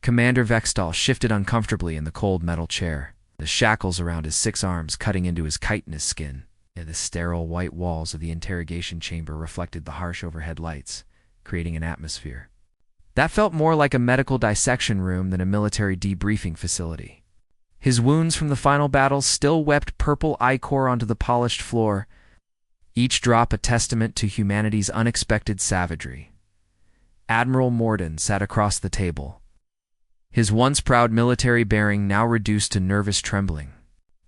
Commander Vextal shifted uncomfortably in the cold metal chair, the shackles around his 6 arms cutting into his chitinous skin. The sterile white walls of the interrogation chamber reflected the harsh overhead lights, creating an atmosphere that felt more like a medical dissection room than a military debriefing facility. His wounds from the final battle still wept purple ichor onto the polished floor, each drop a testament to humanity's unexpected savagery. Admiral Morden sat across the table, his once proud military bearing now reduced to nervous trembling.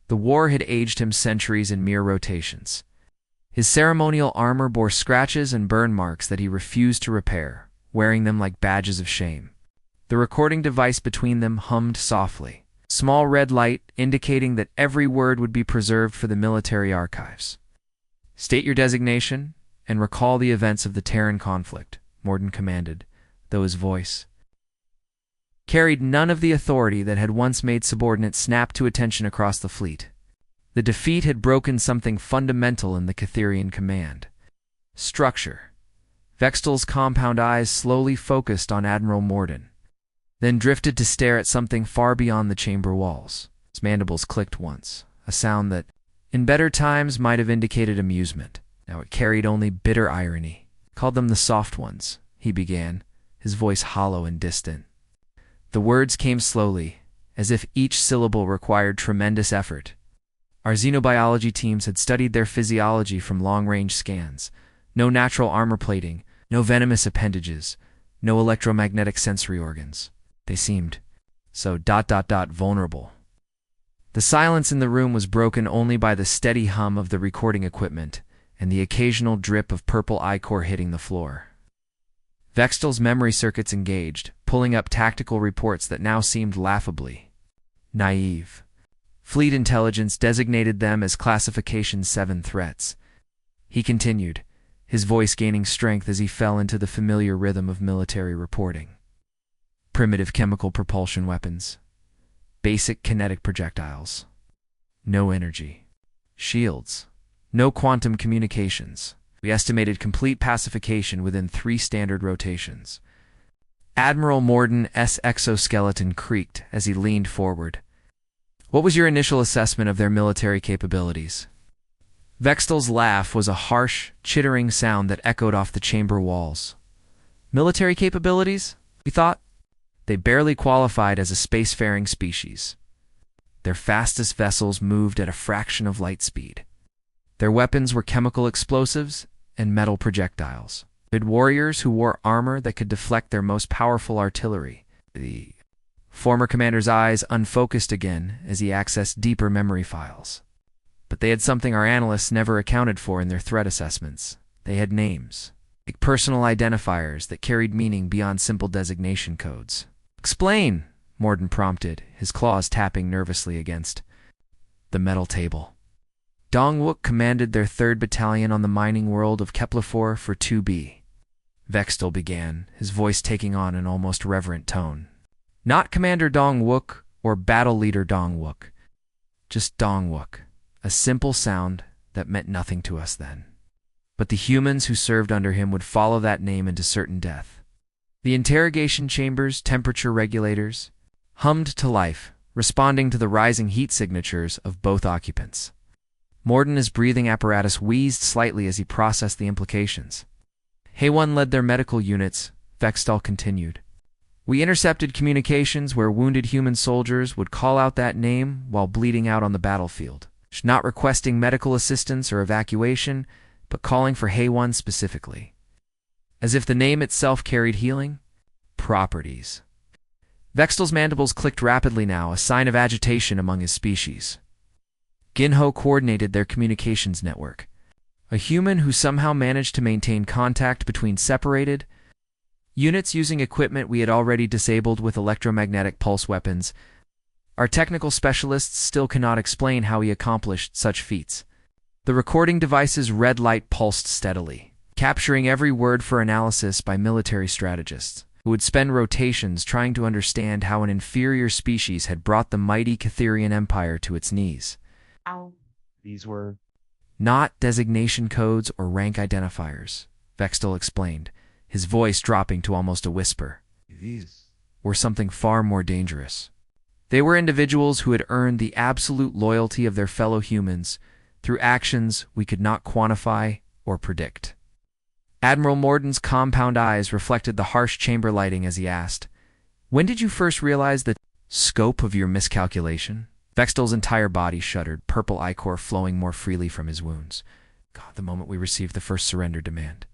The war had aged him centuries in mere rotations. His ceremonial armor bore scratches and burn marks that he refused to repair, wearing them like badges of shame. The recording device between them hummed softly, small red light indicating that every word would be preserved for the military archives. "State your designation and recall the events of the Terran conflict," Morden commanded, though his voice carried none of the authority that had once made subordinates snap to attention across the fleet. The defeat had broken something fundamental in the Catherian command structure. Vextal's compound eyes slowly focused on Admiral Morden, then drifted to stare at something far beyond the chamber walls. His mandibles clicked once, a sound that, in better times, might have indicated amusement. Now it carried only bitter irony. "Called them the soft ones," he began, his voice hollow and distant. The words came slowly, as if each syllable required tremendous effort. Our xenobiology teams had studied their physiology from long-range scans. No natural armor plating, no venomous appendages, no electromagnetic sensory organs. They seemed so ... vulnerable. The silence in the room was broken only by the steady hum of the recording equipment and the occasional drip of purple ichor hitting the floor. Vextal's memory circuits engaged, pulling up tactical reports that now seemed laughably naive. Fleet intelligence designated them as Classification 7 threats. He continued, his voice gaining strength as he fell into the familiar rhythm of military reporting. Primitive chemical propulsion weapons. Basic kinetic projectiles. No energy. Shields. No quantum communications. We estimated complete pacification within 3 standard rotations. Admiral Morden's exoskeleton creaked as he leaned forward. "What was your initial assessment of their military capabilities?" Vextal's laugh was a harsh, chittering sound that echoed off the chamber walls. "Military capabilities? We thought they barely qualified as a spacefaring species. Their fastest vessels moved at a fraction of light speed. Their weapons were chemical explosives and metal projectiles. With warriors who wore armor that could deflect their most powerful artillery." The former commander's eyes unfocused again as he accessed deeper memory files. But they had something our analysts never accounted for in their threat assessments. They had names, like personal identifiers that carried meaning beyond simple designation codes. "Explain," Morden prompted, his claws tapping nervously against the metal table. "Dong-wook commanded their 3rd Battalion on the mining world of Kepler-4 for 2B. Vextal began, his voice taking on an almost reverent tone. "Not Commander Dong-wook or Battle Leader Dong-wook. Just Dong-wook, a simple sound that meant nothing to us then. But the humans who served under him would follow that name into certain death." The interrogation chamber's temperature regulators hummed to life, responding to the rising heat signatures of both occupants. Morden's breathing apparatus wheezed slightly as he processed the implications. "HFY led their medical units," Vextal continued. "We intercepted communications where wounded human soldiers would call out that name while bleeding out on the battlefield, not requesting medical assistance or evacuation, but calling for HFY specifically. As if the name itself carried healing properties." Vextal's mandibles clicked rapidly now, a sign of agitation among his species. Ginho coordinated their communications network. A human who somehow managed to maintain contact between separated units using equipment we had already disabled with electromagnetic pulse weapons. Our technical specialists still cannot explain how he accomplished such feats. The recording device's red light pulsed steadily, capturing every word for analysis by military strategists, who would spend rotations trying to understand how an inferior species had brought the mighty Catherian Empire to its knees. These were not designation codes or rank identifiers, Vextal explained, his voice dropping to almost a whisper. These were something far more dangerous. They were individuals who had earned the absolute loyalty of their fellow humans through actions we could not quantify or predict. Admiral Morden's compound eyes reflected the harsh chamber lighting as he asked, "When did you first realize the scope of your miscalculation?" Vextal's entire body shuddered, purple ichor flowing more freely from his wounds. God, the moment we received the first surrender demand.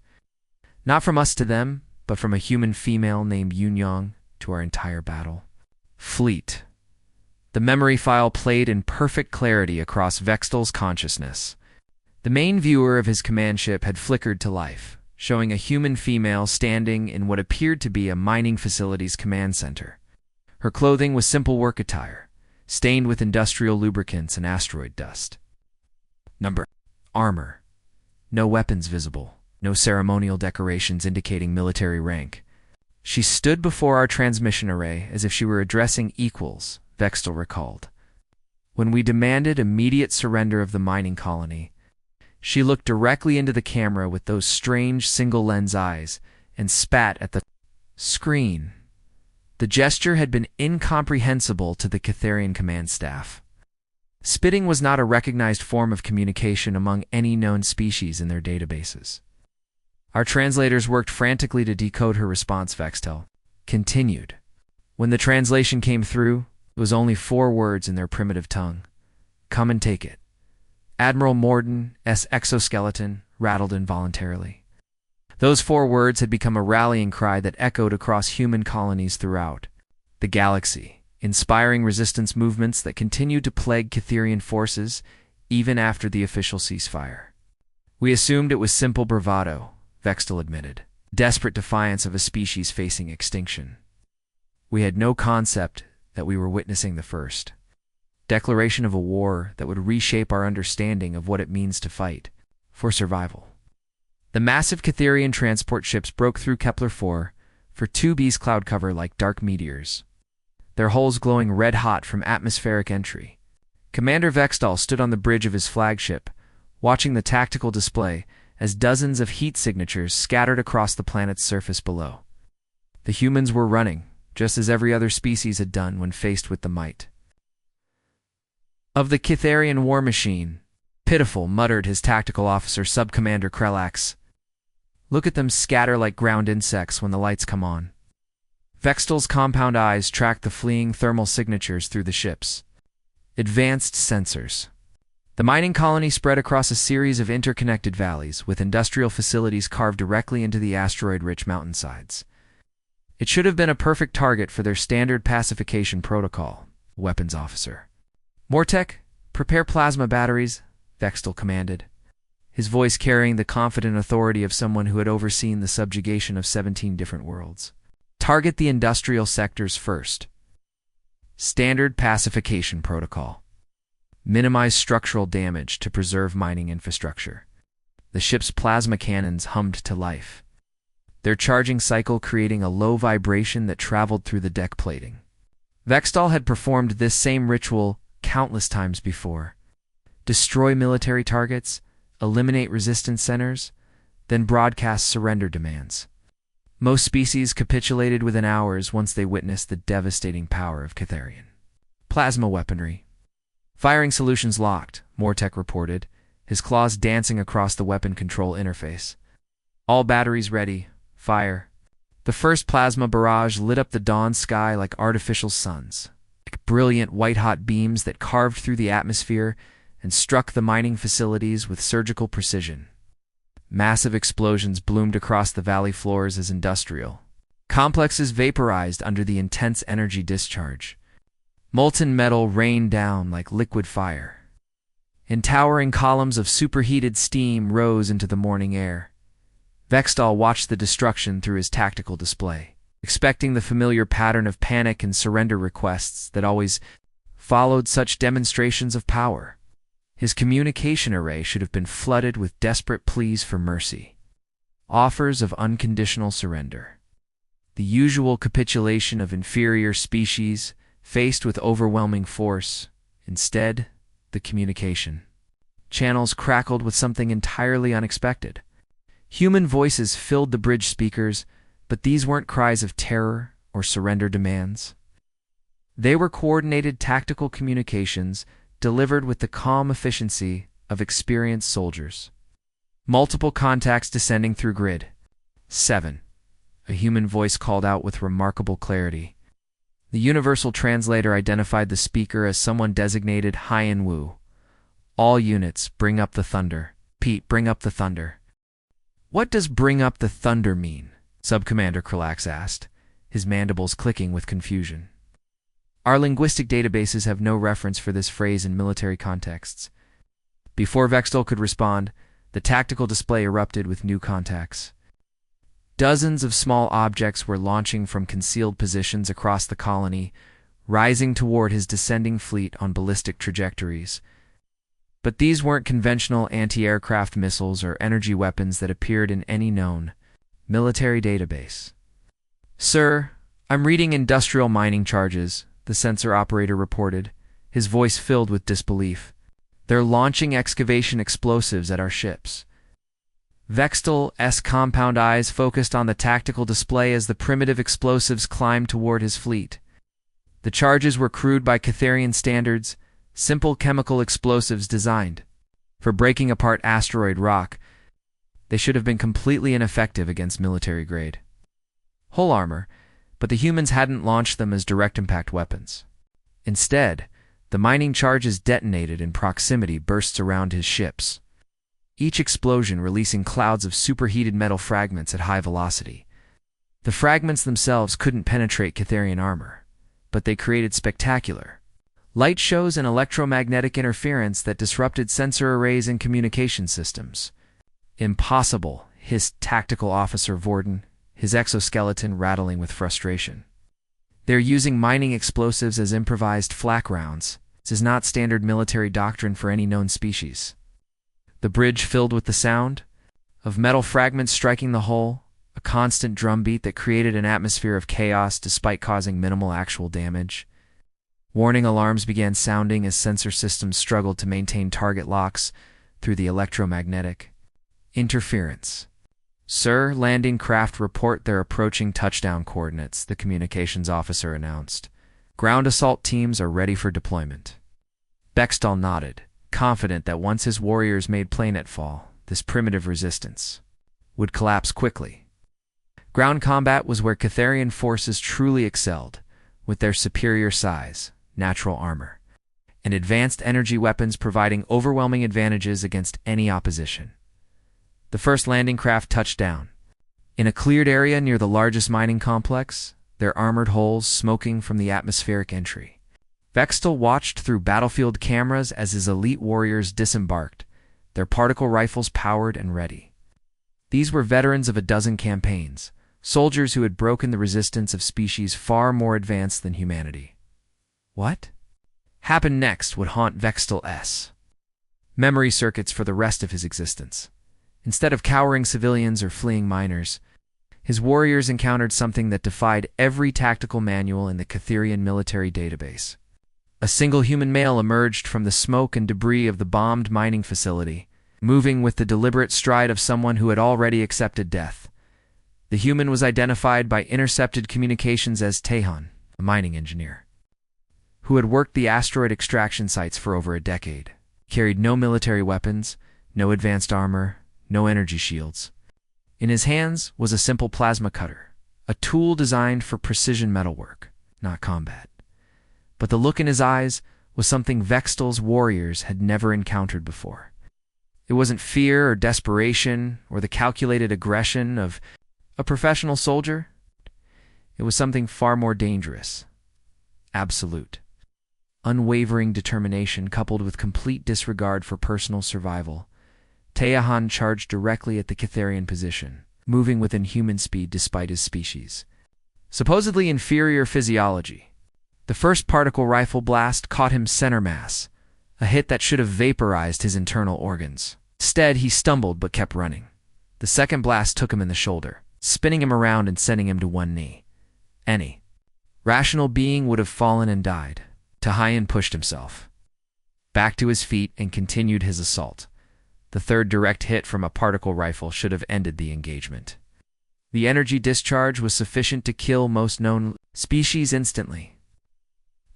Not from us to them, but from a human female named Yunyong to our entire battle fleet. The memory file played in perfect clarity across Vextal's consciousness. The main viewer of his command ship had flickered to life, showing a human female standing in what appeared to be a mining facility's command center. Her clothing was simple work attire, stained with industrial lubricants and asteroid dust. Armor. No weapons visible, no ceremonial decorations indicating military rank. She stood before our transmission array as if she were addressing equals, Vextal recalled. When we demanded immediate surrender of the mining colony, she looked directly into the camera with those strange single-lens eyes and spat at the screen. The gesture had been incomprehensible to the Catharian command staff. Spitting was not a recognized form of communication among any known species in their databases. Our translators worked frantically to decode her response, Vextal continued. When the translation came through, it was only 4 words in their primitive tongue. "Come and take it." Admiral Morden's exoskeleton rattled involuntarily. Those 4 words had become a rallying cry that echoed across human colonies throughout the galaxy, inspiring resistance movements that continued to plague Catharian forces even after the official ceasefire. "We assumed it was simple bravado," Vextal admitted, desperate defiance of a species facing extinction. "We had no concept that we were witnessing the first declaration of a war that would reshape our understanding of what it means to fight for survival." The massive Catharian transport ships broke through Kepler-4 for 2B's cloud cover like dark meteors, their hulls glowing red-hot from atmospheric entry. Commander Vextal stood on the bridge of his flagship, watching the tactical display as dozens of heat signatures scattered across the planet's surface below. The humans were running, just as every other species had done when faced with the might of the Catharian war machine. "Pitiful," muttered his tactical officer, Subcommander Krelax. "Look at them scatter like ground insects when the lights come on." Vextal's compound eyes tracked the fleeing thermal signatures through the ships. Advanced sensors. The mining colony spread across a series of interconnected valleys, with industrial facilities carved directly into the asteroid-rich mountainsides. It should have been a perfect target for their standard pacification protocol, weapons officer. "Mortek, prepare plasma batteries," Vextal commanded, his voice carrying the confident authority of someone who had overseen the subjugation of 17 different worlds. "Target the industrial sectors first. Standard pacification protocol. Minimize structural damage to preserve mining infrastructure." The ship's plasma cannons hummed to life, their charging cycle creating a low vibration that traveled through the deck plating. Vextal had performed this same ritual countless times before. Destroy military targets, eliminate resistance centers, then broadcast surrender demands. Most species capitulated within hours once they witnessed the devastating power of Catharian plasma weaponry. "Firing solutions locked," Mortek reported, his claws dancing across the weapon control interface. "All batteries ready. Fire." The first plasma barrage lit up the dawn sky like artificial suns, like brilliant white-hot beams that carved through the atmosphere and struck the mining facilities with surgical precision. Massive explosions bloomed across the valley floors as industrial complexes vaporized under the intense energy discharge. Molten metal rained down like liquid fire, and towering columns of superheated steam rose into the morning air. Vextal watched the destruction through his tactical display, expecting the familiar pattern of panic and surrender requests that always followed such demonstrations of power. His communication array should have been flooded with desperate pleas for mercy, offers of unconditional surrender. The usual capitulation of inferior species faced with overwhelming force. Instead, the communication channels crackled with something entirely unexpected. Human voices filled the bridge speakers, but these weren't cries of terror or surrender demands. They were coordinated tactical communications delivered with the calm efficiency of experienced soldiers. Multiple contacts descending through grid. 7. A human voice called out with remarkable clarity. The universal translator identified the speaker as someone designated Haiyan Wu. All units, bring up the thunder. Pete, bring up the thunder. What does bring up the thunder mean? Subcommander Kralax asked, his mandibles clicking with confusion. Our linguistic databases have no reference for this phrase in military contexts. Before Vextel could respond, the tactical display erupted with new contacts. Dozens of small objects were launching from concealed positions across the colony, rising toward his descending fleet on ballistic trajectories. But these weren't conventional anti-aircraft missiles or energy weapons that appeared in any known military database. Sir, I'm reading industrial mining charges, the sensor operator reported, his voice filled with disbelief. They're launching excavation explosives at our ships. Vextel's compound eyes focused on the tactical display as the primitive explosives climbed toward his fleet. The charges were crude by Catharian standards, simple chemical explosives designed for breaking apart asteroid rock. They should have been completely ineffective against military-grade hull armor, but the humans hadn't launched them as direct impact weapons. Instead, the mining charges detonated in proximity bursts around his ships, each explosion releasing clouds of superheated metal fragments at high velocity. The fragments themselves couldn't penetrate Catharian armor, but they created spectacular light shows and electromagnetic interference that disrupted sensor arrays and communication systems. Impossible, hissed Tactical Officer Vorden, his exoskeleton rattling with frustration. They're using mining explosives as improvised flak rounds. This is not standard military doctrine for any known species. The bridge filled with the sound of metal fragments striking the hull, a constant drumbeat that created an atmosphere of chaos despite causing minimal actual damage. Warning alarms began sounding as sensor systems struggled to maintain target locks through the electromagnetic interference. Sir, landing craft report their approaching touchdown coordinates, the communications officer announced. Ground assault teams are ready for deployment. Bextal nodded, confident that once his warriors made planetfall, this primitive resistance would collapse quickly. Ground combat was where Catharian forces truly excelled, with their superior size, natural armor, and advanced energy weapons providing overwhelming advantages against any opposition. The first landing craft touched down. In a cleared area near the largest mining complex, their armored hulls smoking from the atmospheric entry. Vextel watched through battlefield cameras as his elite warriors disembarked, their particle rifles powered and ready. These were veterans of a dozen campaigns, soldiers who had broken the resistance of species far more advanced than humanity. What happened next would haunt Vextel's memory circuits for the rest of his existence. Instead of cowering civilians or fleeing miners, his warriors encountered something that defied every tactical manual in the Catharian military database. A single human male emerged from the smoke and debris of the bombed mining facility, moving with the deliberate stride of someone who had already accepted death. The human was identified by intercepted communications as Tehan, a mining engineer, who had worked the asteroid extraction sites for over a decade. He carried no military weapons, no advanced armor, no energy shields. In his hands was a simple plasma cutter, a tool designed for precision metalwork, not combat. But the look in his eyes was something Vextel's warriors had never encountered before. It wasn't fear or desperation or the calculated aggression of a professional soldier. It was something far more dangerous. Absolute, unwavering determination coupled with complete disregard for personal survival. Tehan charged directly at the Catharian position, moving within human speed despite his species' supposedly inferior physiology. The first particle rifle blast caught him center mass, a hit that should have vaporized his internal organs. Instead, he stumbled but kept running. The second blast took him in the shoulder, spinning him around and sending him to one knee. Any rational being would have fallen and died. Tehan pushed himself back to his feet and continued his assault. The third direct hit from a particle rifle should have ended the engagement. The energy discharge was sufficient to kill most known species instantly.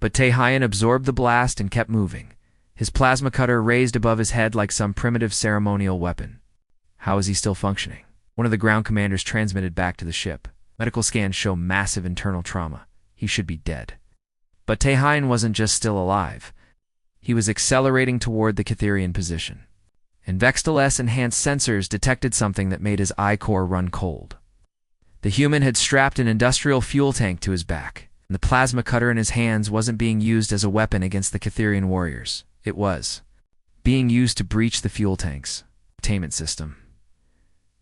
But Taehyun absorbed the blast and kept moving, his plasma cutter raised above his head like some primitive ceremonial weapon. How is he still functioning? One of the ground commanders transmitted back to the ship. Medical scans show massive internal trauma. He should be dead. But Taehyun wasn't just still alive. He was accelerating toward the Catherian position. And Vextal's enhanced sensors detected something that made his eye core run cold. The human had strapped an industrial fuel tank to his back, and the plasma cutter in his hands wasn't being used as a weapon against the Catherian warriors. It was being used to breach the fuel tank's containment system.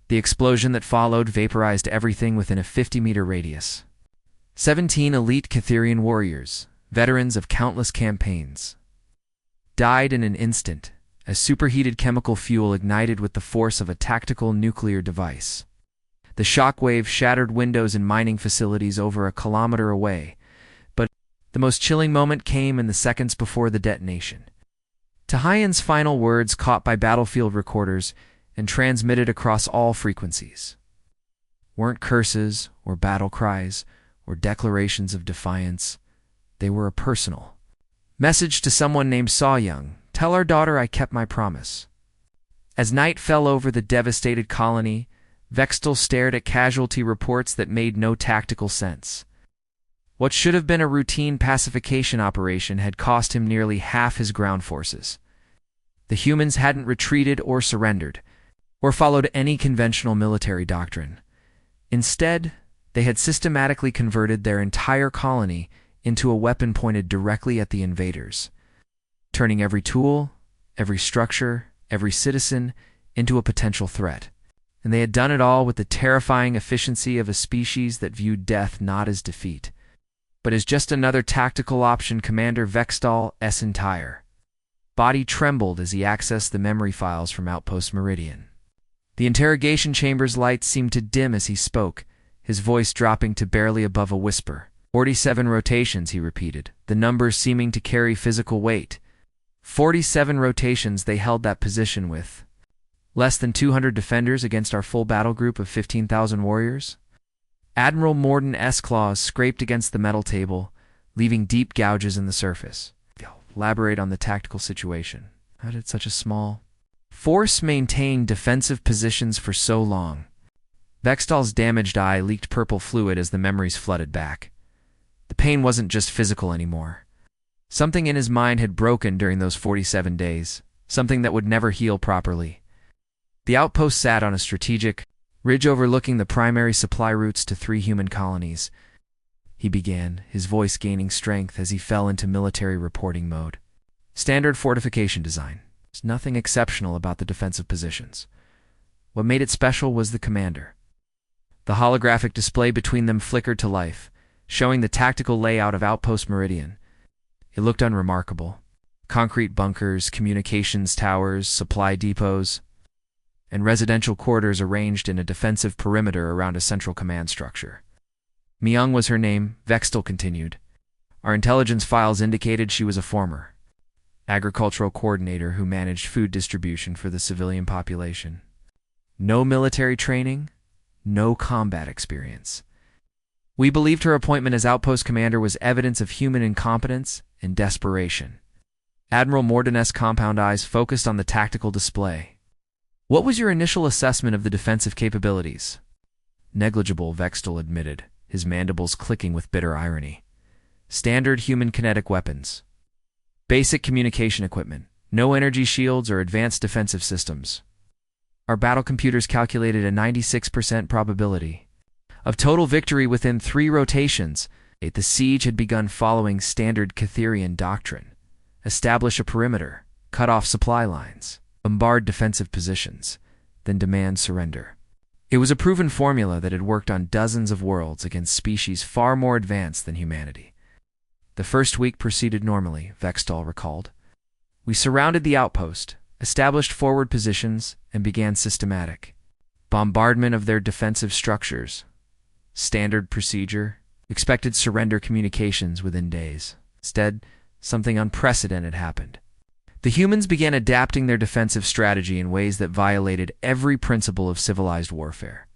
The explosion that followed vaporized everything within a 50-meter radius. 17 elite Catherian warriors, veterans of countless campaigns, died in an instant as superheated chemical fuel ignited with the force of a tactical nuclear device. The shockwave shattered windows in mining facilities over a kilometer away, but the most chilling moment came in the seconds before the detonation. Taehyun's final words caught by battlefield recorders and transmitted across all frequencies weren't curses or battle cries or declarations of defiance. They were a personal message to someone named Soyoung. Tell our daughter I kept my promise. As night fell over the devastated colony, Vextal stared at casualty reports that made no tactical sense. What should have been a routine pacification operation had cost him nearly half his ground forces. The humans hadn't retreated or surrendered, or followed any conventional military doctrine. Instead, they had systematically converted their entire colony into a weapon pointed directly at the invaders, turning every tool, every structure, every citizen into a potential threat. And they had done it all with the terrifying efficiency of a species that viewed death not as defeat, but as just another tactical option. Commander Vextal's entire body trembled as he accessed the memory files from Outpost Meridian. The interrogation chamber's lights seemed to dim as he spoke, his voice dropping to barely above a whisper. 47 rotations, he repeated, the numbers seeming to carry physical weight. 47 rotations they held that position with. Less than 200 defenders against our full battle group of 15,000 warriors? Admiral Morden's claws scraped against the metal table, leaving deep gouges in the surface. Elaborate on the tactical situation. How did such a small force maintain defensive positions for so long? Vextal's damaged eye leaked purple fluid as the memories flooded back. The pain wasn't just physical anymore. Something in his mind had broken during those 47 days, something that would never heal properly. The outpost sat on a strategic ridge overlooking the primary supply routes to 3 human colonies. He began, his voice gaining strength as he fell into military reporting mode. Standard fortification design. There's nothing exceptional about the defensive positions. What made it special was the commander. The holographic display between them flickered to life, showing the tactical layout of Outpost Meridian. It looked unremarkable. Concrete bunkers, communications towers, supply depots, and residential quarters arranged in a defensive perimeter around a central command structure. Myung was her name, Vextal continued. Our intelligence files indicated she was a former agricultural coordinator who managed food distribution for the civilian population. No military training, no combat experience. We believed her appointment as outpost commander was evidence of human incompetence and desperation. Admiral Morden's compound eyes focused on the tactical display. What was your initial assessment of the defensive capabilities? Negligible, Vextal admitted, his mandibles clicking with bitter irony. Standard human kinetic weapons. Basic communication equipment. No energy shields or advanced defensive systems. Our battle computers calculated a 96% probability of total victory within 3 rotations. The siege had begun following standard Catherian doctrine. Establish a perimeter, cut off supply lines, bombard defensive positions, then demand surrender. It was a proven formula that had worked on dozens of worlds against species far more advanced than humanity. The first week proceeded normally, Vextal recalled. We surrounded the outpost, established forward positions, and began systematic bombardment of their defensive structures. Standard procedure, expected surrender communications within days. Instead, something unprecedented happened. The humans began adapting their defensive strategy in ways that violated every principle of civilized warfare.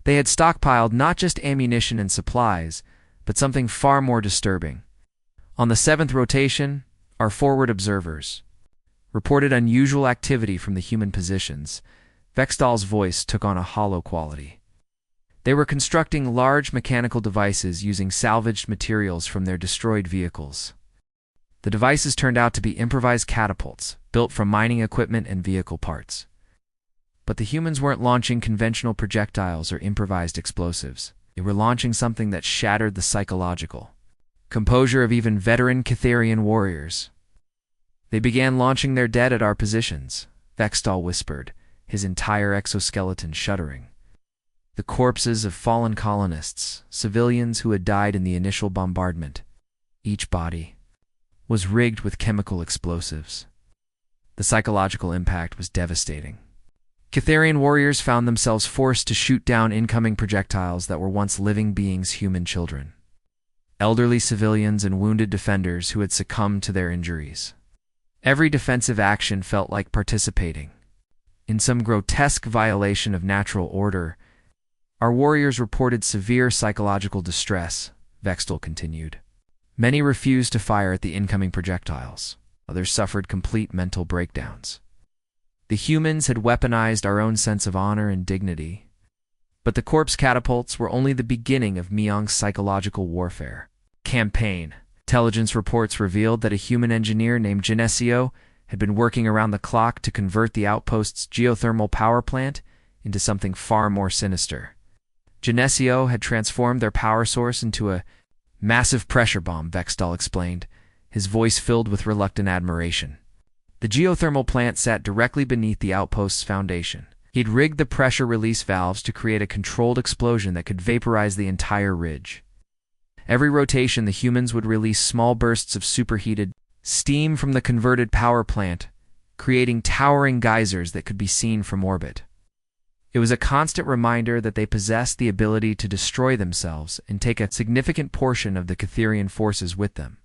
They had stockpiled not just ammunition and supplies, but something far more disturbing. On the 7th rotation, our forward observers reported unusual activity from the human positions. Vextal's voice took on a hollow quality. They were constructing large mechanical devices using salvaged materials from their destroyed vehicles. The devices turned out to be improvised catapults, built from mining equipment and vehicle parts. But the humans weren't launching conventional projectiles or improvised explosives. They were launching something that shattered the psychological composure of even veteran Catharian warriors. They began launching their dead at our positions, Vextal whispered, his entire exoskeleton shuddering. The corpses of fallen colonists, civilians who had died in the initial bombardment. Each body was rigged with chemical explosives. The psychological impact was devastating. Catharian warriors found themselves forced to shoot down incoming projectiles that were once living beings, human children, elderly civilians, and wounded defenders who had succumbed to their injuries. Every defensive action felt like participating in some grotesque violation of natural order. Our warriors reported severe psychological distress, Vextal continued. Many refused to fire at the incoming projectiles. Others suffered complete mental breakdowns. The humans had weaponized our own sense of honor and dignity. But the corpse catapults were only the beginning of Myong's psychological warfare campaign. Intelligence reports revealed that a human engineer named Genesio had been working around the clock to convert the outpost's geothermal power plant into something far more sinister. Genesio had transformed their power source into a massive pressure bomb, Vextal explained, his voice filled with reluctant admiration. The geothermal plant sat directly beneath the outpost's foundation. He'd rigged the pressure release valves to create a controlled explosion that could vaporize the entire ridge. Every rotation, the humans would release small bursts of superheated steam from the converted power plant, creating towering geysers that could be seen from orbit. It was a constant reminder that they possessed the ability to destroy themselves and take a significant portion of the Catharian forces with them.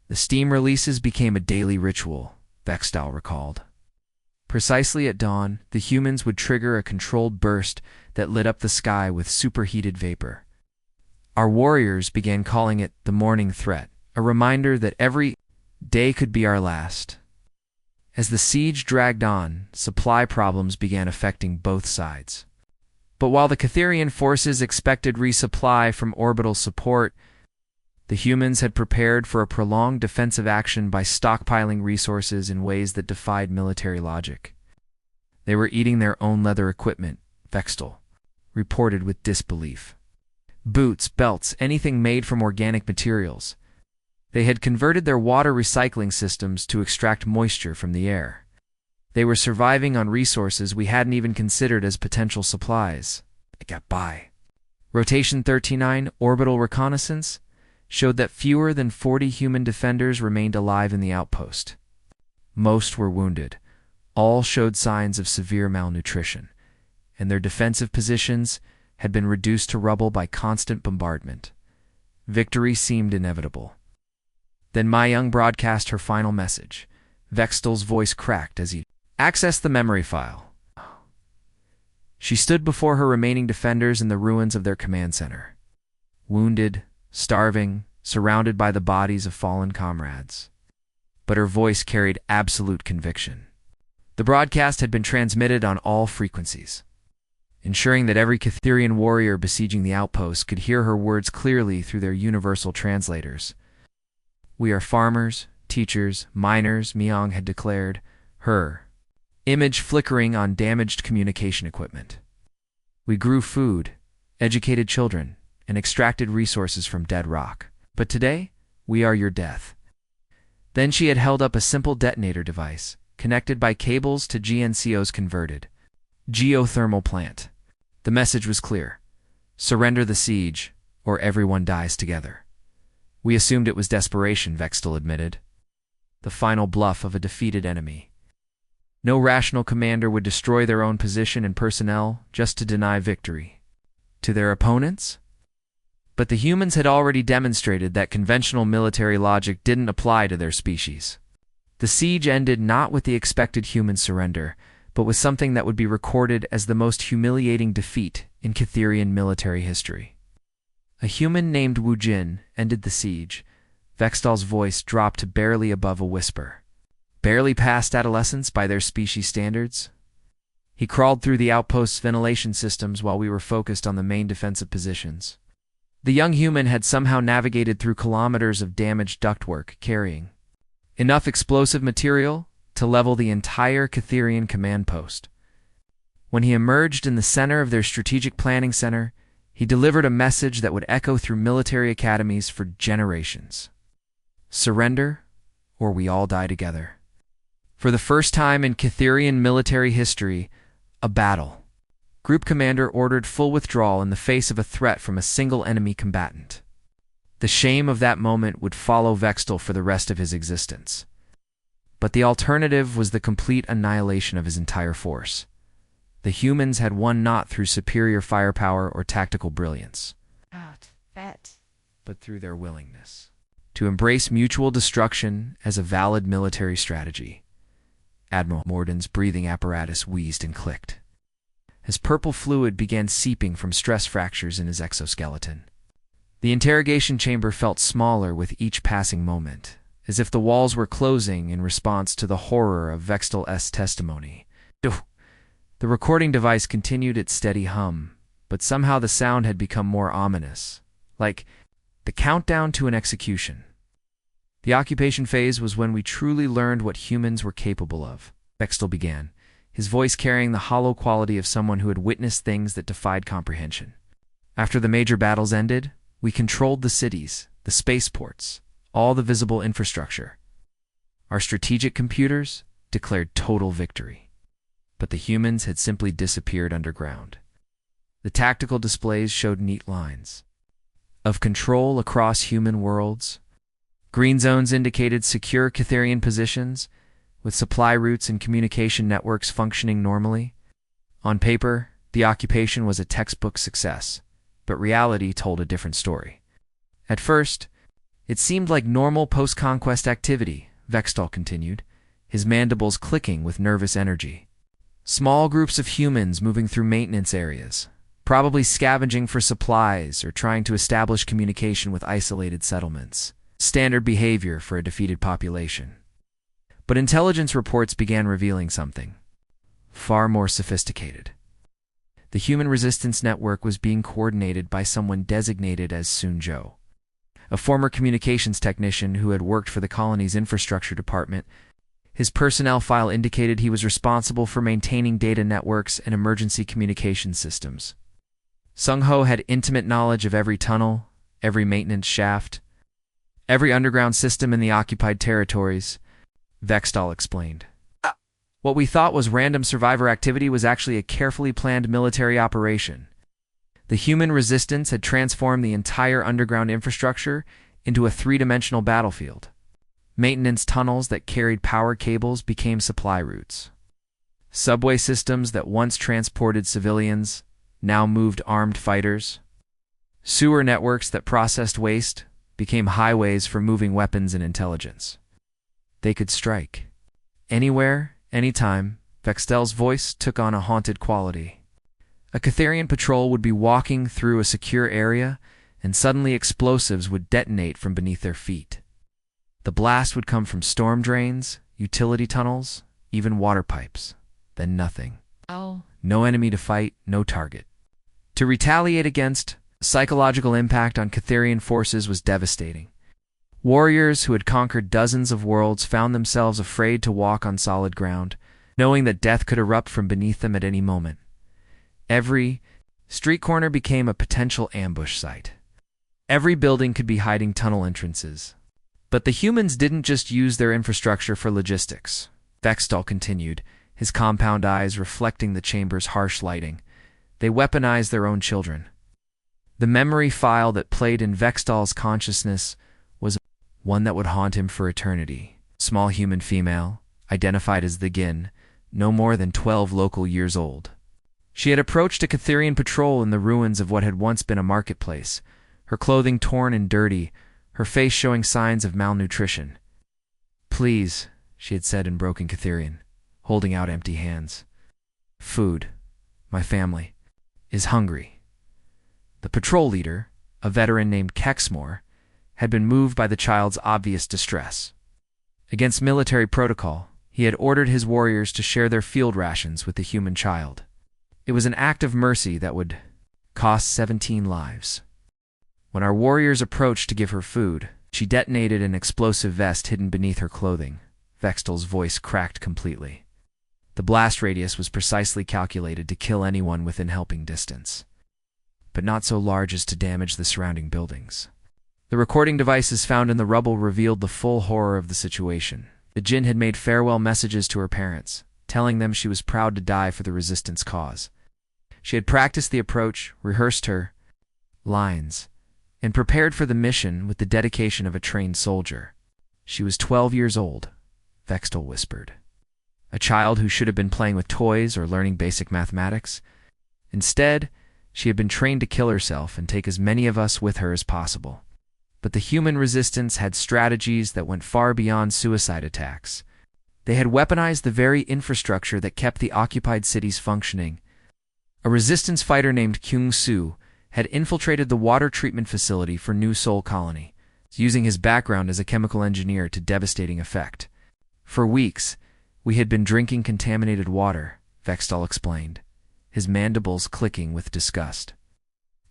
The steam releases became a daily ritual, Vextal recalled. Precisely at dawn, the humans would trigger a controlled burst that lit up the sky with superheated vapor. Our warriors began calling it the morning threat, a reminder that every day could be our last. As the siege dragged on, supply problems began affecting both sides. But while the Catharian forces expected resupply from orbital support, the humans had prepared for a prolonged defensive action by stockpiling resources in ways that defied military logic. They were eating their own leather equipment, Vextal reported with disbelief. Boots, belts, anything made from organic materials. They had converted their water recycling systems to extract moisture from the air. They were surviving on resources we hadn't even considered as potential supplies. It got by. Rotation 39, orbital reconnaissance, showed that fewer than 40 human defenders remained alive in the outpost. Most were wounded. All showed signs of severe malnutrition, and their defensive positions had been reduced to rubble by constant bombardment. Victory seemed inevitable. Then Myung broadcast her final message. Vextal's voice cracked as he accessed the memory file. She stood before her remaining defenders in the ruins of their command center. Wounded, starving, surrounded by the bodies of fallen comrades. But her voice carried absolute conviction. The broadcast had been transmitted on all frequencies, ensuring that every Catharian warrior besieging the outpost could hear her words clearly through their universal translators. "We are farmers, teachers, miners," Myung had declared, her image flickering on damaged communication equipment. "We grew food, educated children, and extracted resources from dead rock. But today, we are your death." Then she had held up a simple detonator device, connected by cables to GNCO's converted geothermal plant. The message was clear: surrender the siege, or everyone dies together. "We assumed it was desperation," Vextal admitted. The final bluff of a defeated enemy. No rational commander would destroy their own position and personnel just to deny victory to their opponents? But the humans had already demonstrated that conventional military logic didn't apply to their species. The siege ended not with the expected human surrender, but with something that would be recorded as the most humiliating defeat in Catherian military history. A human named Wu Jin ended the siege. Vextal's voice dropped to barely above a whisper. Barely past adolescence by their species standards? He crawled through the outpost's ventilation systems while we were focused on the main defensive positions. The young human had somehow navigated through kilometers of damaged ductwork, carrying enough explosive material to level the entire Catherian command post. When he emerged in the center of their strategic planning center, he delivered a message that would echo through military academies for generations. Surrender, or we all die together. For the first time in Catherian military history, a battle. Group commander ordered full withdrawal in the face of a threat from a single enemy combatant. The shame of that moment would follow Vextal for the rest of his existence. But the alternative was the complete annihilation of his entire force. The humans had won not through superior firepower or tactical brilliance, but through their willingness to embrace mutual destruction as a valid military strategy. Admiral Morden's breathing apparatus wheezed and clicked as purple fluid began seeping from stress fractures in his exoskeleton. The interrogation chamber felt smaller with each passing moment, as if the walls were closing in response to the horror of Vextal's testimony. The recording device continued its steady hum, but somehow the sound had become more ominous, like the countdown to an execution. The occupation phase was when we truly learned what humans were capable of, Vextal began, his voice carrying the hollow quality of someone who had witnessed things that defied comprehension. After the major battles ended, we controlled the cities, the spaceports, all the visible infrastructure. Our strategic computers declared total victory. But the humans had simply disappeared underground. The tactical displays showed neat lines of control across human worlds. Green zones indicated secure Catherian positions, with supply routes and communication networks functioning normally. On paper, the occupation was a textbook success, but reality told a different story. At first, it seemed like normal post-conquest activity, Vextal continued, his mandibles clicking with nervous energy. Small groups of humans moving through maintenance areas, probably scavenging for supplies or trying to establish communication with isolated settlements. Standard behavior for a defeated population. But intelligence reports began revealing something far more sophisticated. The human resistance network was being coordinated by someone designated as Sunjo, a former communications technician who had worked for the colony's infrastructure department. His personnel file indicated he was responsible for maintaining data networks and emergency communication systems. Sung-Ho had intimate knowledge of every tunnel, every maintenance shaft, every underground system in the occupied territories, Vextal explained. What we thought was random survivor activity was actually a carefully planned military operation. The human resistance had transformed the entire underground infrastructure into a three-dimensional battlefield. Maintenance tunnels that carried power cables became supply routes. Subway systems that once transported civilians now moved armed fighters. Sewer networks that processed waste became highways for moving weapons and intelligence. They could strike. Anywhere, anytime, Vextal's voice took on a haunted quality. A Catherian patrol would be walking through a secure area, and suddenly explosives would detonate from beneath their feet. The blast would come from storm drains, utility tunnels, even water pipes. Then nothing. No enemy to fight, no target. To retaliate against, psychological impact on Catherian forces was devastating. Warriors who had conquered dozens of worlds found themselves afraid to walk on solid ground, knowing that death could erupt from beneath them at any moment. Every street corner became a potential ambush site. Every building could be hiding tunnel entrances. But the humans didn't just use their infrastructure for logistics, Vextal continued, his compound eyes reflecting the chamber's harsh lighting. They weaponized their own children. The memory file that played in Vextal's consciousness was one that would haunt him for eternity. Small human female, identified as the Gin, no more than 12 local years old. She had approached a Catherian patrol in the ruins of what had once been a marketplace, her clothing torn and dirty, her face showing signs of malnutrition. "Please," she had said in broken Catherian, holding out empty hands. "Food. My family is hungry." The patrol leader, a veteran named Kexmore, had been moved by the child's obvious distress. Against military protocol, he had ordered his warriors to share their field rations with the human child. It was an act of mercy that would cost 17 lives. When our warriors approached to give her food, she detonated an explosive vest hidden beneath her clothing. Vextal's voice cracked completely. The blast radius was precisely calculated to kill anyone within helping distance, but not so large as to damage the surrounding buildings. The recording devices found in the rubble revealed the full horror of the situation. The Jinn had made farewell messages to her parents, telling them she was proud to die for the resistance cause. She had practiced the approach, rehearsed her lines, and prepared for the mission with the dedication of a trained soldier. She was 12 years old, Vextal whispered. A child who should have been playing with toys or learning basic mathematics. Instead, she had been trained to kill herself and take as many of us with her as possible. But the human resistance had strategies that went far beyond suicide attacks. They had weaponized the very infrastructure that kept the occupied cities functioning. A resistance fighter named Kyung Soo had infiltrated the water treatment facility for New Seoul Colony, using his background as a chemical engineer to devastating effect. For weeks, we had been drinking contaminated water, Vextal explained, his mandibles clicking with disgust.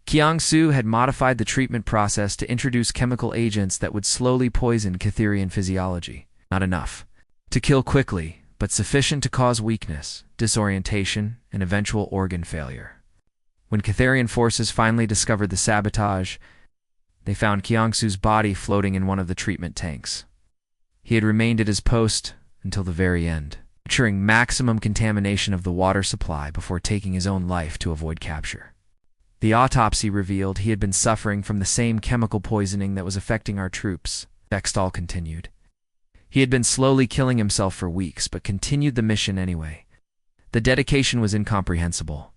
Kyung-soo had modified the treatment process to introduce chemical agents that would slowly poison Catherian physiology. Not enough to kill quickly, but sufficient to cause weakness, disorientation, and eventual organ failure. When Catherian forces finally discovered the sabotage, they found Kyung-soo's body floating in one of the treatment tanks. He had remained at his post until the very end, ensuring maximum contamination of the water supply before taking his own life to avoid capture. The autopsy revealed he had been suffering from the same chemical poisoning that was affecting our troops, Vextal continued. He had been slowly killing himself for weeks, but continued the mission anyway. The dedication was incomprehensible.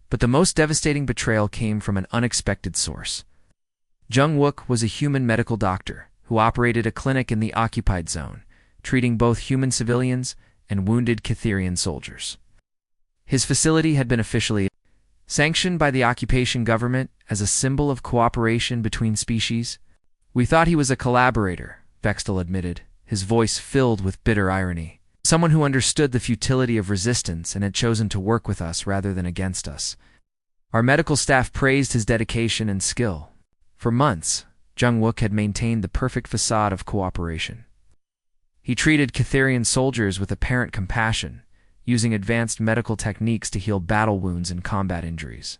But the most devastating betrayal came from an unexpected source. Jung-wook was a human medical doctor who operated a clinic in the occupied zone, treating both human civilians and wounded Catherian soldiers. His facility had been officially sanctioned by the occupation government as a symbol of cooperation between species. We thought he was a collaborator, Vextal admitted, his voice filled with bitter irony. Someone who understood the futility of resistance and had chosen to work with us rather than against us. Our medical staff praised his dedication and skill. For months, Jung-wook had maintained the perfect facade of cooperation. He treated Catherian soldiers with apparent compassion, using advanced medical techniques to heal battle wounds and combat injuries.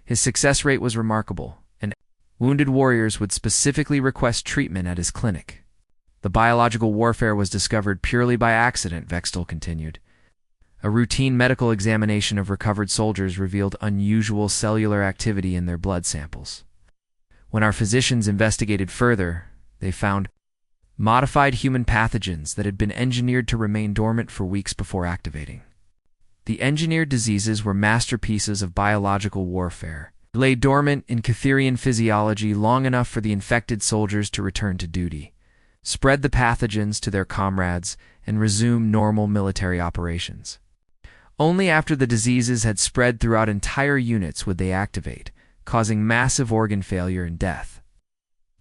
His success rate was remarkable, and wounded warriors would specifically request treatment at his clinic. The biological warfare was discovered purely by accident, Vextal continued. A routine medical examination of recovered soldiers revealed unusual cellular activity in their blood samples. When our physicians investigated further, they found modified human pathogens that had been engineered to remain dormant for weeks before activating. The engineered diseases were masterpieces of biological warfare, lay dormant in Catherian physiology long enough for the infected soldiers to return to duty, spread the pathogens to their comrades, and resume normal military operations. Only after the diseases had spread throughout entire units would they activate, causing massive organ failure and death.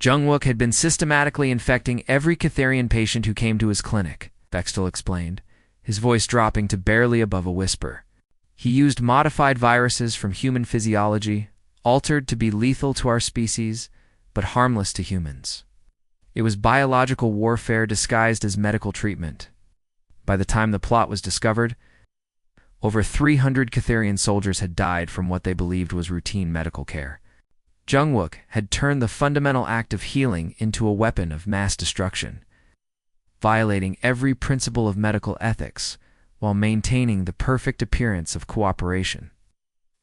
Jung-wook had been systematically infecting every Catherian patient who came to his clinic, Vextal explained, his voice dropping to barely above a whisper. He used modified viruses from human physiology, altered to be lethal to our species, but harmless to humans. It was biological warfare disguised as medical treatment. By the time the plot was discovered, over 300 Catherian soldiers had died from what they believed was routine medical care. Jung-wook had turned the fundamental act of healing into a weapon of mass destruction, violating every principle of medical ethics while maintaining the perfect appearance of cooperation.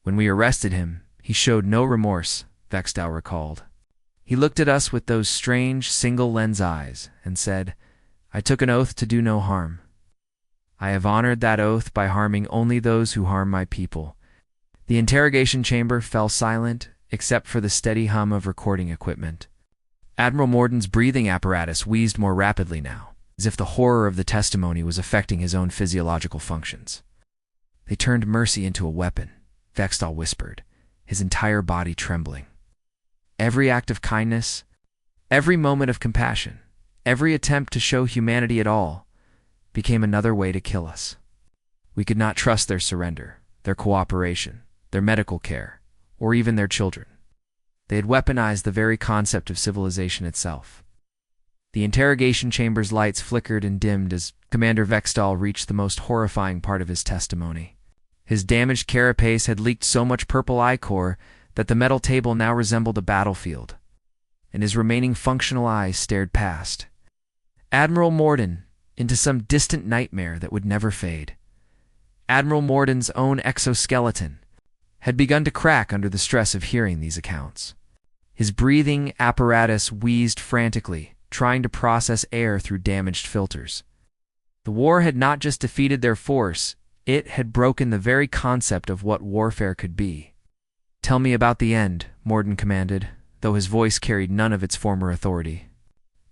When we arrested him, he showed no remorse, Vextal recalled. He looked at us with those strange single-lens eyes and said, "I took an oath to do no harm. I have honored that oath by harming only those who harm my people." The interrogation chamber fell silent, except for the steady hum of recording equipment. Admiral Morden's breathing apparatus wheezed more rapidly now, as if the horror of the testimony was affecting his own physiological functions. "They turned mercy into a weapon," Vextal whispered, his entire body trembling. Every act of kindness, every moment of compassion, every attempt to show humanity at all, became another way to kill us. We could not trust their surrender, their cooperation, their medical care, or even their children. They had weaponized the very concept of civilization itself. The interrogation chamber's lights flickered and dimmed as Commander Vextal reached the most horrifying part of his testimony. His damaged carapace had leaked so much purple ichor that the metal table now resembled a battlefield, and his remaining functional eyes stared past Admiral Morden into some distant nightmare that would never fade. Admiral Morden's own exoskeleton had begun to crack under the stress of hearing these accounts. His breathing apparatus wheezed frantically, trying to process air through damaged filters. The war had not just defeated their force, it had broken the very concept of what warfare could be. "Tell me about the end," Morden commanded, though his voice carried none of its former authority.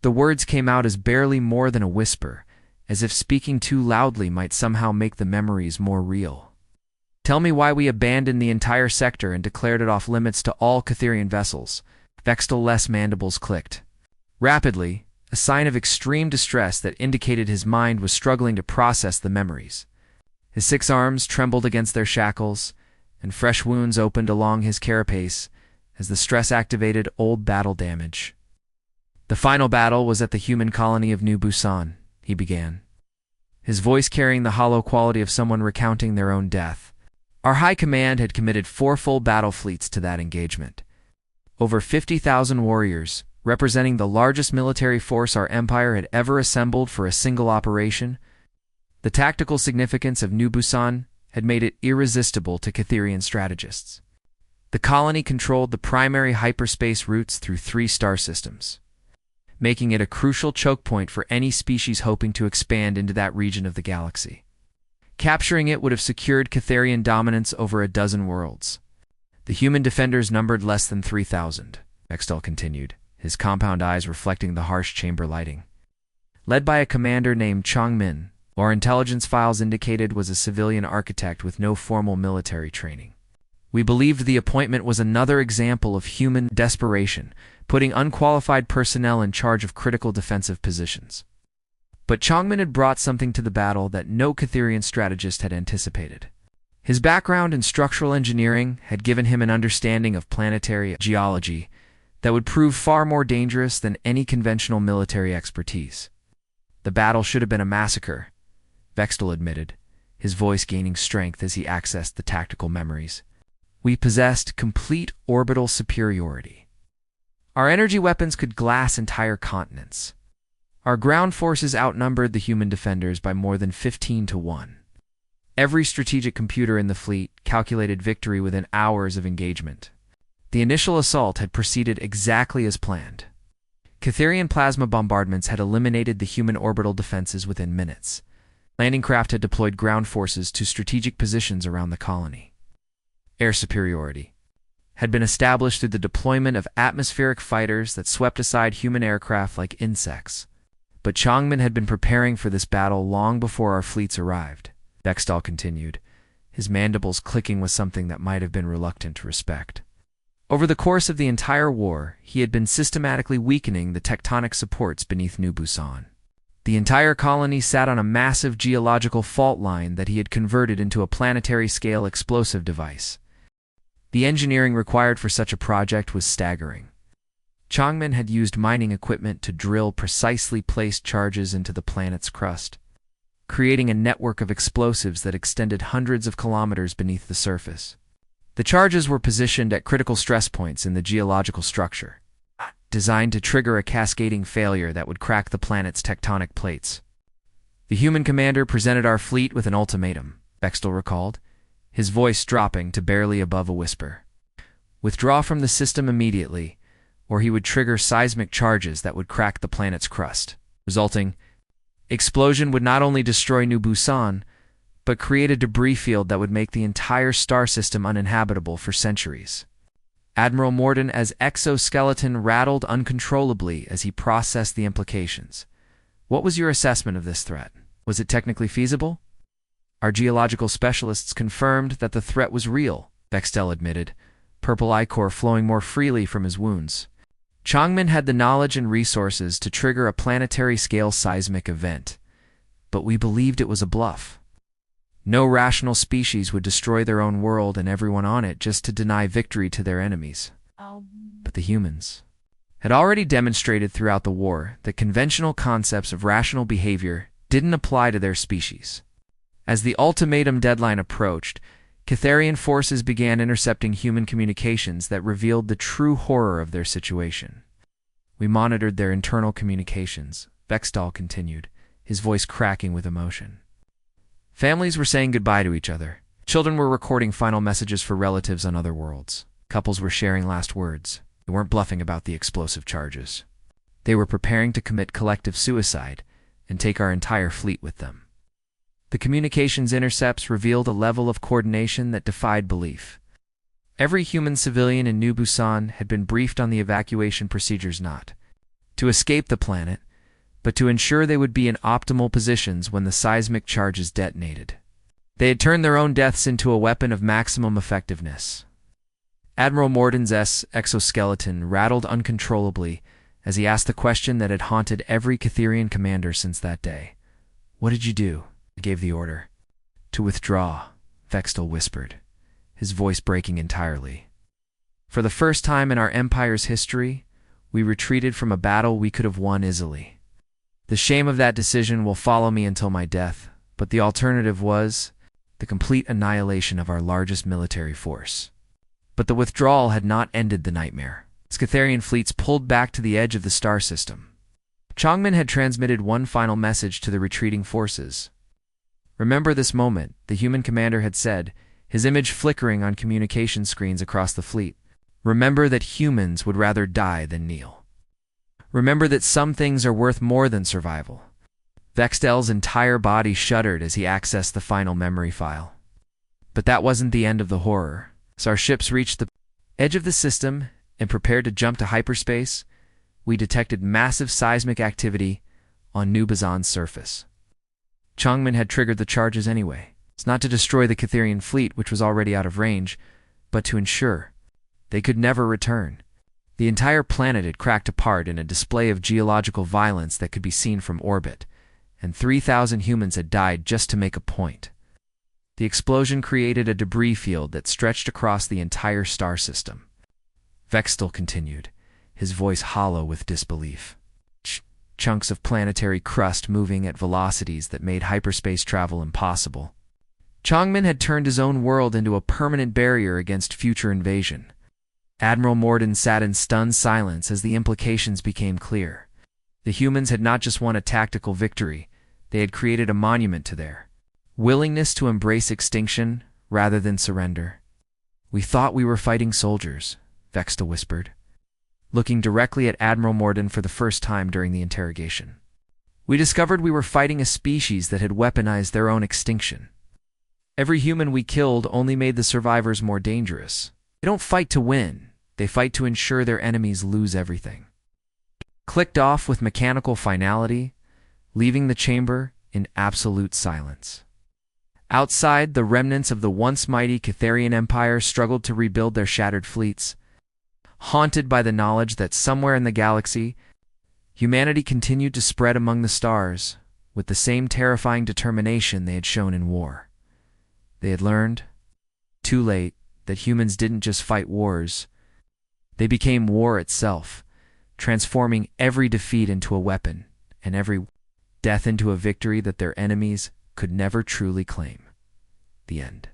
The words came out as barely more than a whisper, as if speaking too loudly might somehow make the memories more real. "Tell me why we abandoned the entire sector and declared it off limits to all Catherian vessels." Vextal-less mandibles clicked. Rapidly, a sign of extreme distress that indicated his mind was struggling to process the memories. His 6 arms trembled against their shackles, and fresh wounds opened along his carapace as the stress activated old battle damage. "The final battle was at the human colony of New Busan," he began, his voice carrying the hollow quality of someone recounting their own death. "Our high command had committed 4 full battle fleets to that engagement. Over 50,000 warriors, representing the largest military force our empire had ever assembled for a single operation. The tactical significance of New Busan had made it irresistible to Catherian strategists. The colony controlled the primary hyperspace routes through 3 star systems, making it a crucial choke point for any species hoping to expand into that region of the galaxy. Capturing it would have secured Catherian dominance over a dozen worlds. The human defenders numbered less than 3,000, Vextal continued, his compound eyes reflecting the harsh chamber lighting. Led by a commander named Chongmin, our intelligence files indicated was a civilian architect with no formal military training. We believed the appointment was another example of human desperation, putting unqualified personnel in charge of critical defensive positions. But Chongmin had brought something to the battle that no Catherian strategist had anticipated. His background in structural engineering had given him an understanding of planetary geology that would prove far more dangerous than any conventional military expertise. The battle should have been a massacre, Vextal admitted, his voice gaining strength as he accessed the tactical memories. We possessed complete orbital superiority. Our energy weapons could glass entire continents. Our ground forces outnumbered the human defenders by more than 15 to 1. Every strategic computer in the fleet calculated victory within hours of engagement. The initial assault had proceeded exactly as planned. Catherian plasma bombardments had eliminated the human orbital defenses within minutes. Landing craft had deployed ground forces to strategic positions around the colony. Air superiority had been established through the deployment of atmospheric fighters that swept aside human aircraft like insects. But Chongmin had been preparing for this battle long before our fleets arrived, Vextal continued, his mandibles clicking with something that might have been reluctant to respect. Over the course of the entire war, he had been systematically weakening the tectonic supports beneath New Busan. The entire colony sat on a massive geological fault line that he had converted into a planetary-scale explosive device. The engineering required for such a project was staggering. Chongmin had used mining equipment to drill precisely placed charges into the planet's crust, creating a network of explosives that extended hundreds of kilometers beneath the surface. The charges were positioned at critical stress points in the geological structure, designed to trigger a cascading failure that would crack the planet's tectonic plates. The human commander presented our fleet with an ultimatum, Vextal recalled, his voice dropping to barely above a whisper. Withdraw from the system immediately, or he would trigger seismic charges that would crack the planet's crust. Resulting explosion would not only destroy New Busan, but create a debris field that would make the entire star system uninhabitable for centuries. Admiral Morden as exoskeleton rattled uncontrollably as he processed the implications. What was your assessment of this threat? Was it technically feasible? Our geological specialists confirmed that the threat was real, Vextal admitted, purple ichor flowing more freely from his wounds. Changmin had the knowledge and resources to trigger a planetary-scale seismic event, but we believed it was a bluff. No rational species would destroy their own world and everyone on it just to deny victory to their enemies. But the humans had already demonstrated throughout the war that conventional concepts of rational behavior didn't apply to their species. As the ultimatum deadline approached, Catharian forces began intercepting human communications that revealed the true horror of their situation. We monitored their internal communications, Vextal continued, his voice cracking with emotion. Families were saying goodbye to each other. Children were recording final messages for relatives on other worlds. Couples were sharing last words. They weren't bluffing about the explosive charges. They were preparing to commit collective suicide and take our entire fleet with them. The communications intercepts revealed a level of coordination that defied belief. Every human civilian in New Busan had been briefed on the evacuation procedures, not to escape the planet, but to ensure they would be in optimal positions when the seismic charges detonated. They had turned their own deaths into a weapon of maximum effectiveness. Admiral Morden's exoskeleton rattled uncontrollably as he asked the question that had haunted every Catharian commander since that day. "What did you do?" He gave the order. "To withdraw," Vextal whispered, his voice breaking entirely. "For the first time in our empire's history, we retreated from a battle we could have won easily. The shame of that decision will follow me until my death, but the alternative was the complete annihilation of our largest military force." But the withdrawal had not ended the nightmare. Catharian fleets pulled back to the edge of the star system. Changmin had transmitted one final message to the retreating forces. "Remember this moment," the human commander had said, his image flickering on communication screens across the fleet. "Remember that humans would rather die than kneel. Remember that some things are worth more than survival." Vextel's entire body shuddered as he accessed the final memory file. But that wasn't the end of the horror. As our ships reached the edge of the system and prepared to jump to hyperspace, we detected massive seismic activity on New Busan's surface. Changmin had triggered the charges anyway. It's not to destroy the Catharian fleet, which was already out of range, but to ensure they could never return. The entire planet had cracked apart in a display of geological violence that could be seen from orbit, and 3,000 humans had died just to make a point. The explosion created a debris field that stretched across the entire star system. Vextal continued, his voice hollow with disbelief. Chunks of planetary crust moving at velocities that made hyperspace travel impossible. Changmin had turned his own world into a permanent barrier against future invasion. Admiral Morden sat in stunned silence as the implications became clear. The humans had not just won a tactical victory, they had created a monument to their willingness to embrace extinction rather than surrender. "We thought we were fighting soldiers," Vexta whispered, looking directly at Admiral Morden for the first time during the interrogation. "We discovered we were fighting a species that had weaponized their own extinction. Every human we killed only made the survivors more dangerous. They don't fight to win, they fight to ensure their enemies lose everything." Clicked off with mechanical finality, leaving the chamber in absolute silence. Outside, the remnants of the once mighty Catharian Empire struggled to rebuild their shattered fleets. Haunted by the knowledge that somewhere in the galaxy, humanity continued to spread among the stars with the same terrifying determination they had shown in war. They had learned, too late, that humans didn't just fight wars. They became war itself, transforming every defeat into a weapon and every death into a victory that their enemies could never truly claim. The end.